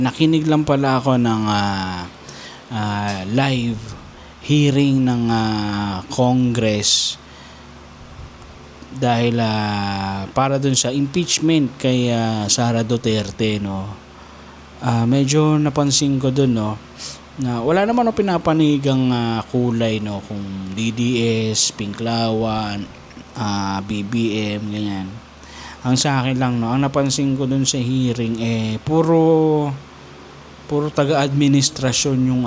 Nakinig lang pala ako ng live hearing ng Congress dahil para dun sa impeachment kay Sara Duterte, no. Medyo napansin ko dun, no, na wala naman ako pinapanigang kulay, no, kung DDS, Pinklawan, BBM, ganyan. Ang sa akin lang, no, ang napansin ko dun sa hearing puro taga-administrasyon yung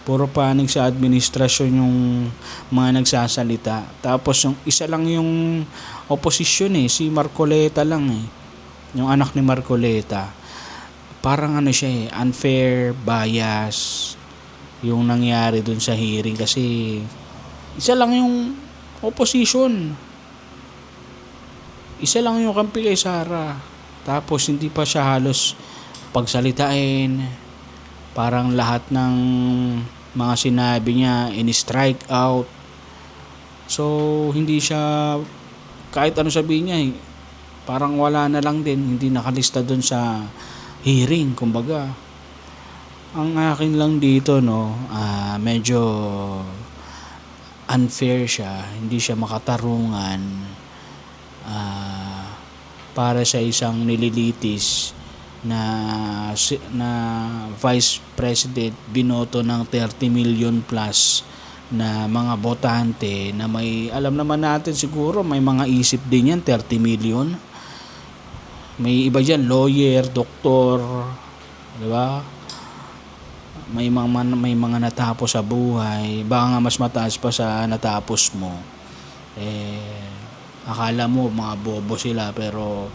puro panig sa administrasyon yung mga nagsasalita. Tapos yung isa lang yung oposisyon, si Marcoleta lang, yung anak ni Marcoleta. Parang siya, unfair, bias yung nangyari dun sa hearing kasi isa lang yung opposition. Isa lang yung kampi kay Sara. Tapos hindi pa siya halos pagsalitain, parang lahat ng mga sinabi niya in-strike out. So hindi siya, kahit ano sabihin niya, parang wala na lang din, hindi nakalista dun sa hearing. Kumbaga ang akin lang dito, no, medyo unfair siya, hindi siya makatarungan para sa isang nililitis na Vice President, binoto ng 30 million plus na mga botante na may, alam naman natin siguro may mga isip din yan, 30 million. May iba dyan, lawyer, doktor, di ba? May mga natapos sa buhay, baka nga mas mataas pa sa natapos mo. Akala mo mga bobo sila pero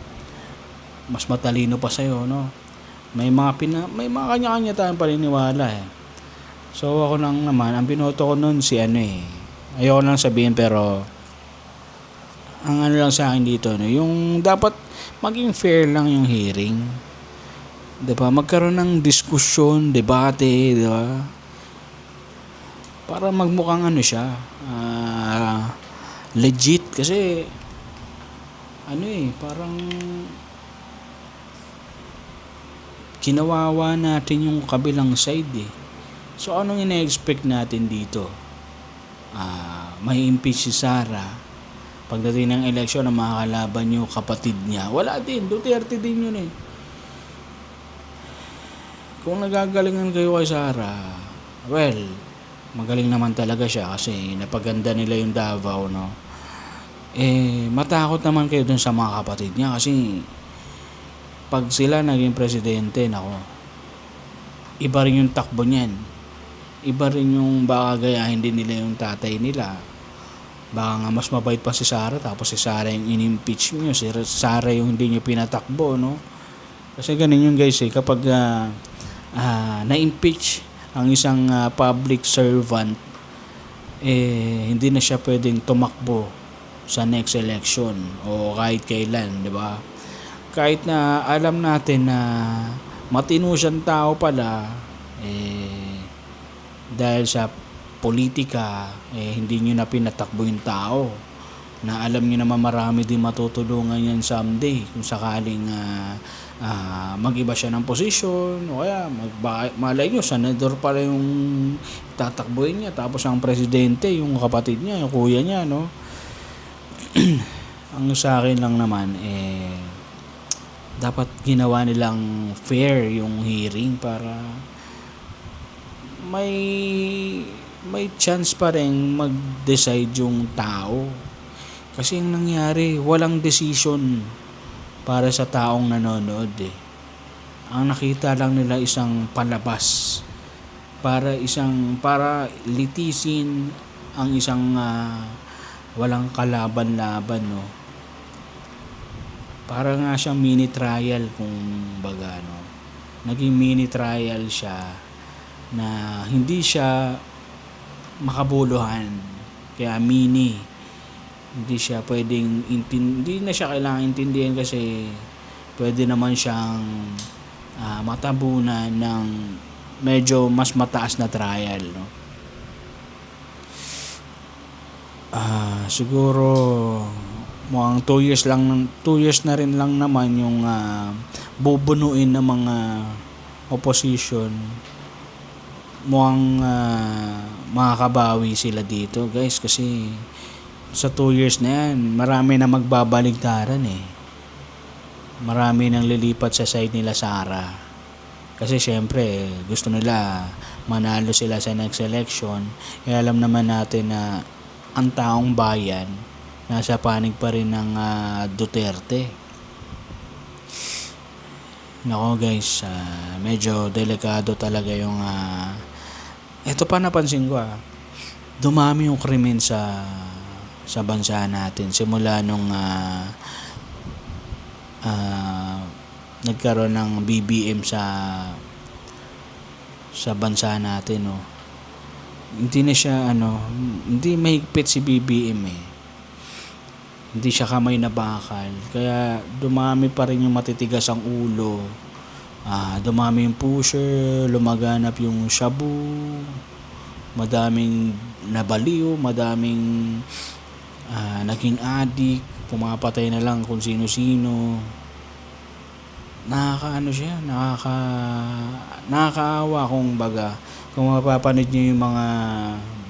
mas matalino pa sa'yo, no? May mga kanya-kanya tayong paniniwala, So ako lang naman, ang binoto ko nun si ayoko lang sabihin, pero ang lang sa akin dito, no, yung dapat maging fair lang yung hearing. 'Di ba? Magkaroon ng diskusyon, debate, 'di ba? Para magmukhang siya, legit, kasi parang kinawawa natin yung kabilang side, So anong ina-expect natin dito? May impeach si Sara. Pagdating ng eleksyon na makakalaban yung kapatid niya, wala din, Duterte din yun. Kung nagagalingan kayo kay Sara, well, magaling naman talaga siya kasi napaganda nila yung Davao, no. Matakot naman kayo dun sa mga kapatid niya kasi pag sila naging presidente, nako, iba rin yung takbo niyan. Iba rin yung baka gayahin din nila yung tatay nila. Baka nga mas mabait pa si Sara, tapos si Sara yung in-impeach nyo, si Sara yung hindi nyo pinatakbo, no? Kasi ganun yung guys, kapag na-impeach ang isang public servant, hindi na siya pwedeng tumakbo sa next election o kahit kailan, di ba? Kahit na alam natin na matino siyang tao pala, dahil sa politika, hindi nyo na pinatakbo yung tao na alam nyo naman marami din matutulungan yan someday kung sakaling mag-iba siya ng posisyon, o kaya malay nyo senador pala yung tatakbuhin niya, tapos ang presidente yung kapatid niya, yung kuya niya, no. Ang sa akin lang naman, dapat ginawa nilang fair yung hearing para may chance pa rin mag-decide yung tao. Kasi yung nangyari, walang decision para sa taong nanonood, Ang nakita lang nila isang palabas para litisin ang isang walang kalaban-laban, no. Para nga siyang mini trial, kung baga, no. Naging mini trial siya na hindi siya makabuluhan, kaya mini. Hindi siya pwedeng hindi na siya kailangan intindihan kasi pwede naman siyang matabunan ng medyo mas mataas na trial, no. Siguro mukhang 2 years na rin lang naman yung bubunuin ng mga opposition, mukhang makakabawi sila dito guys, kasi sa 2 years na yan marami na magbabaligtaran marami nang lilipat sa side nila Sara, kasi syempre gusto nila manalo sila sa next election. Alam naman natin na ang taong bayan nasa panig pa rin ng Duterte. Nako guys, medyo delikado talaga yung eto pa napansin ko, dumami yung krimen sa bansa natin simula nung nagkaroon ng BBM sa bansa natin, no. Hindi na siya hindi mahigpit si BBM Hindi siya kamay na bakal. Kaya dumami pa rin yung matitigas ang ulo. Dumami yung pusher, lumaganap yung shabu, madaming nabaliw, madaming naging addict, pumapatay na lang kung sino-sino. Nakakaawa kung baga. Kung mapapanood niyo yung mga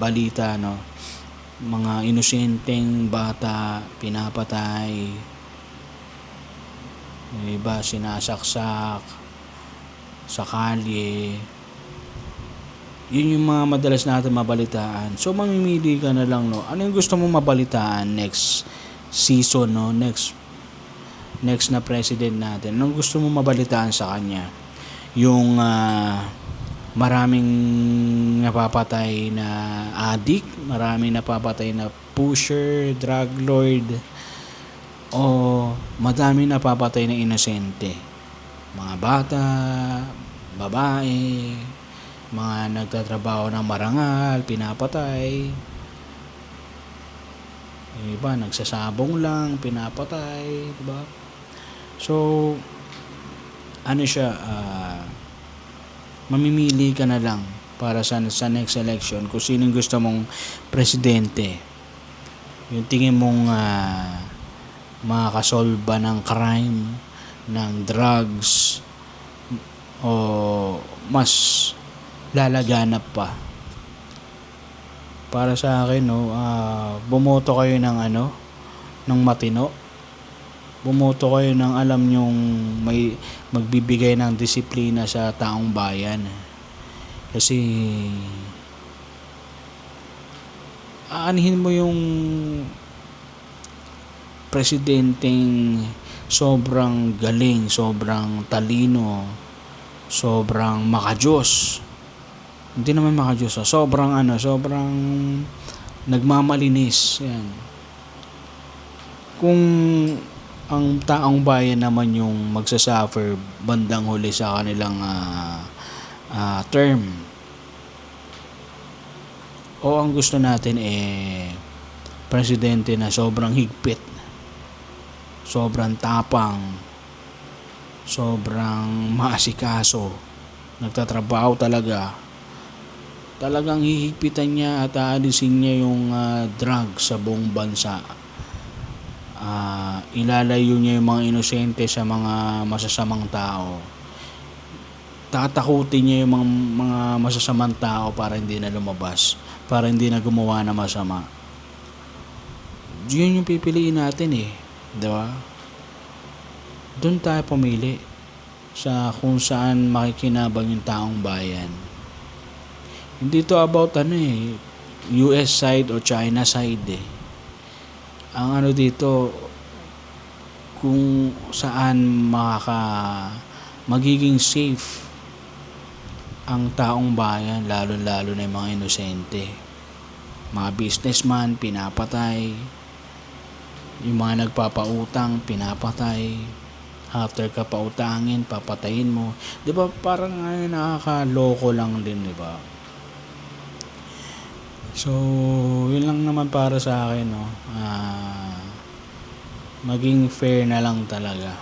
balita, no, mga inosenteng bata pinapatay, yung iba sinasaksak sa kalye. Yun yung mga madalas natin mabalitaan. So mamimili ka na lang, no, ano yung gusto mong mabalitaan next season, no, next na president natin. Anong gusto mong mabalitaan sa kanya? Yung maraming napapatay na addict, maraming napapatay na pusher, drug lord, o madaming napapatay na inosente, mga bata, babae, mga nagtatrabaho ng marangal, pinapatay, yung iba nagsasabong lang, pinapatay, diba? So siya, mamimili ka na lang para sa next election kung sino gusto mong presidente, yung tingin mong makakasolba ng crime, ng drugs, o mas lalaganap pa. Para sa akin, no, bumoto kayo ng matino. Bumoto kayo ng alam nyong may magbibigay ng disiplina sa taong bayan. Kasi aanihin mo yung presidenteng sobrang galing, sobrang talino, sobrang makajos. Hindi naman makajos, sobrang nagmamalinis. Yan. Kung ang taong bayan naman yung magsasuffer bandang huli sa kanilang term, o ang gusto natin presidente na sobrang higpit, sobrang tapang, sobrang maasikaso, nagtatrabaho talagang hihigpitan niya at aalisin niya yung drugs sa buong bansa. Ilalayo niya yung mga inosente sa mga masasamang tao. Tatakutin niya yung mga masasamang tao para hindi na lumabas, para hindi na gumawa na masama. Yun yung pipiliin natin, di ba? Doon tayo pumili sa kung saan makikinabang yung taong bayan. Hindi to about US side o China side. Ang dito, kung saan magiging safe ang taong bayan, lalo-lalo na yung mga inosente. Mga businessman, pinapatay. Yung mga nagpapautang, pinapatay. After ka pautangin, papatayin mo. Diba, parang nakakaloko lang din, diba? So, yun lang naman para sa akin, no. Maging fair na lang talaga.